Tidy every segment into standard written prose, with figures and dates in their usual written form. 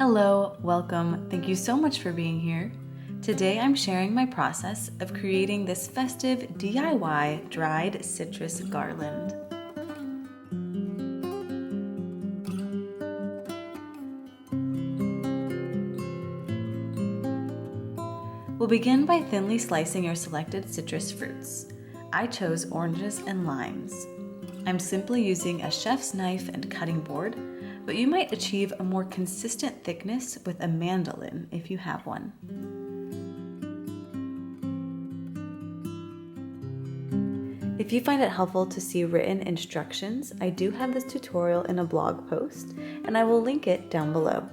Hello, welcome. Thank you so much for being here. Today I'm sharing my process of creating this festive DIY dried citrus garland. We'll begin by thinly slicing your selected citrus fruits. I chose oranges and limes. I'm simply using a chef's knife and cutting board, but you might achieve a more consistent thickness with a mandolin if you have one. If you find it helpful to see written instructions, I do have this tutorial in a blog post, and I will link it down below.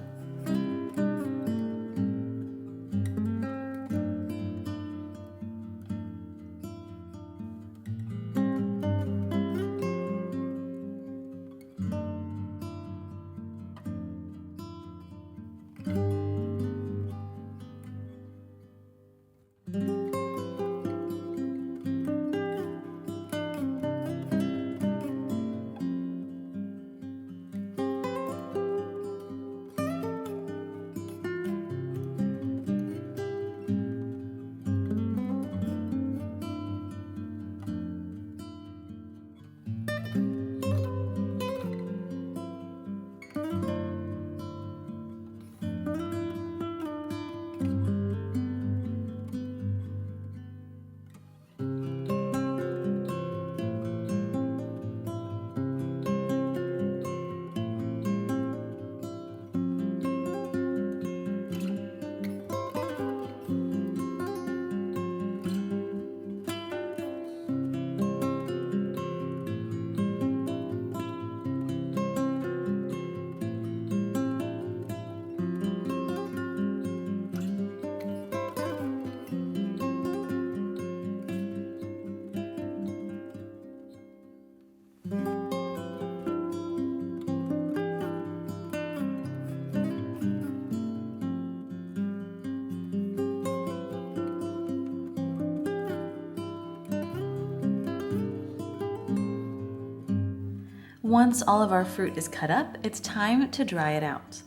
Once all of our fruit is cut up, it's time to dry it out.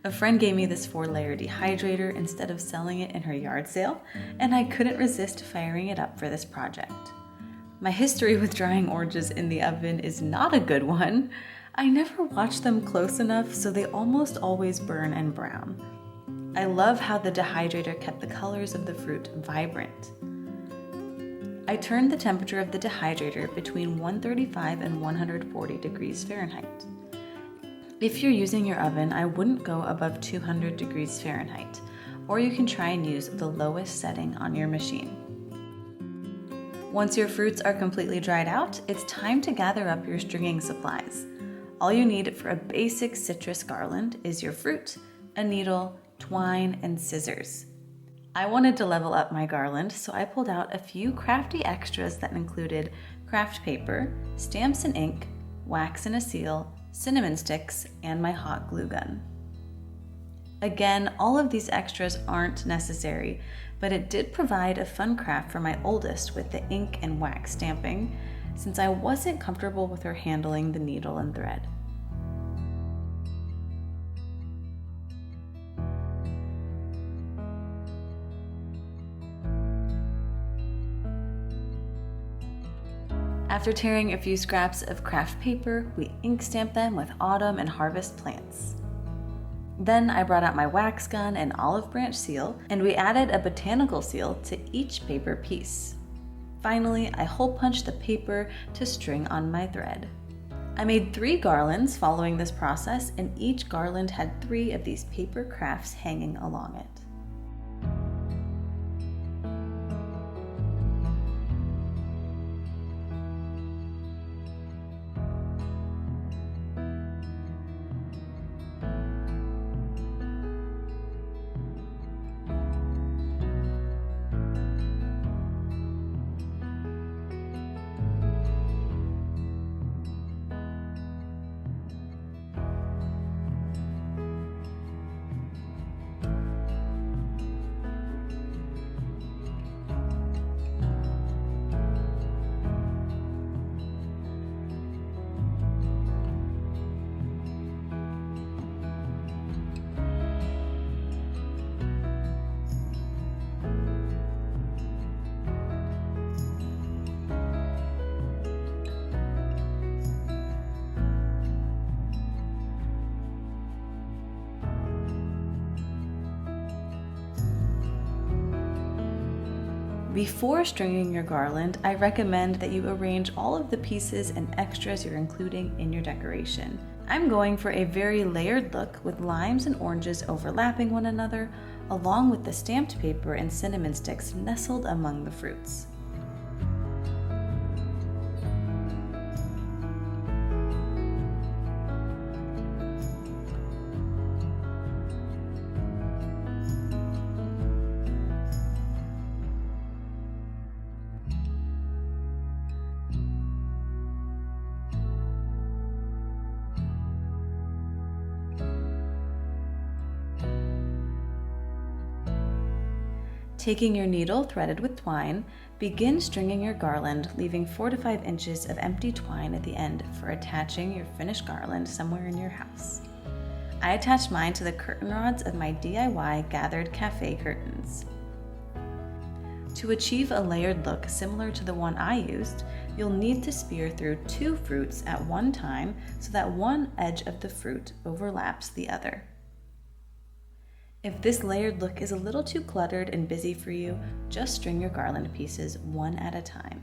A friend gave me this 4-layer dehydrator instead of selling it in her yard sale, and I couldn't resist firing it up for this project. My history with drying oranges in the oven is not a good one. I never watch them close enough, so they almost always burn and brown. I love how the dehydrator kept the colors of the fruit vibrant. I turned the temperature of the dehydrator between 135 and 140 degrees Fahrenheit. If you're using your oven, I wouldn't go above 200 degrees Fahrenheit, or you can try and use the lowest setting on your machine. Once your fruits are completely dried out, it's time to gather up your stringing supplies. All you need for a basic citrus garland is your fruit, a needle, twine, and scissors. I wanted to level up my garland, so I pulled out a few crafty extras that included craft paper, stamps and ink, wax and a seal, cinnamon sticks, and my hot glue gun. Again, all of these extras aren't necessary, but it did provide a fun craft for my oldest with the ink and wax stamping, since I wasn't comfortable with her handling the needle and thread. After tearing a few scraps of craft paper, we ink stamped them with autumn and harvest plants. Then I brought out my wax gun and olive branch seal, and we added a botanical seal to each paper piece. Finally, I hole punched the paper to string on my thread. I made 3 garlands following this process, and each garland had 3 of these paper crafts hanging along it. Before stringing your garland, I recommend that you arrange all of the pieces and extras you're including in your decoration. I'm going for a very layered look with limes and oranges overlapping one another, along with the stamped paper and cinnamon sticks nestled among the fruits. Taking your needle threaded with twine, begin stringing your garland, leaving 4 to 5 inches of empty twine at the end for attaching your finished garland somewhere in your house. I attached mine to the curtain rods of my DIY gathered cafe curtains. To achieve a layered look similar to the one I used, you'll need to spear through 2 fruits at one time so that one edge of the fruit overlaps the other. If this layered look is a little too cluttered and busy for you, just string your garland pieces one at a time.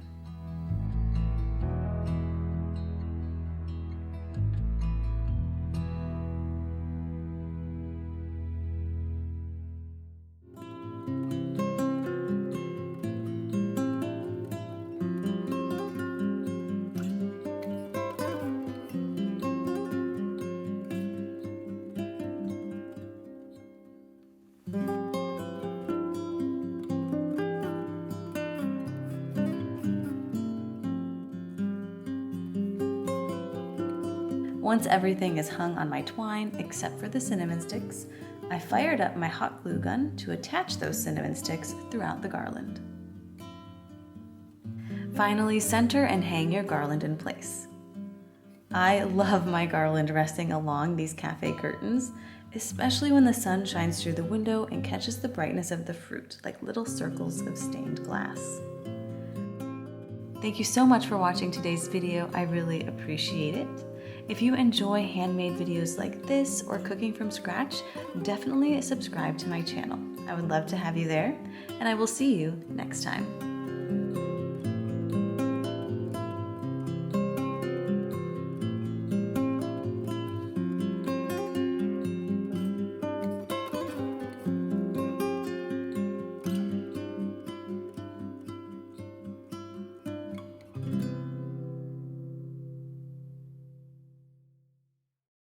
Once everything is hung on my twine, except for the cinnamon sticks, I fired up my hot glue gun to attach those cinnamon sticks throughout the garland. Finally, center and hang your garland in place. I love my garland resting along these cafe curtains, especially when the sun shines through the window and catches the brightness of the fruit like little circles of stained glass. Thank you so much for watching today's video. I really appreciate it. If you enjoy handmade videos like this or cooking from scratch, definitely subscribe to my channel. I would love to have you there, and I will see you next time.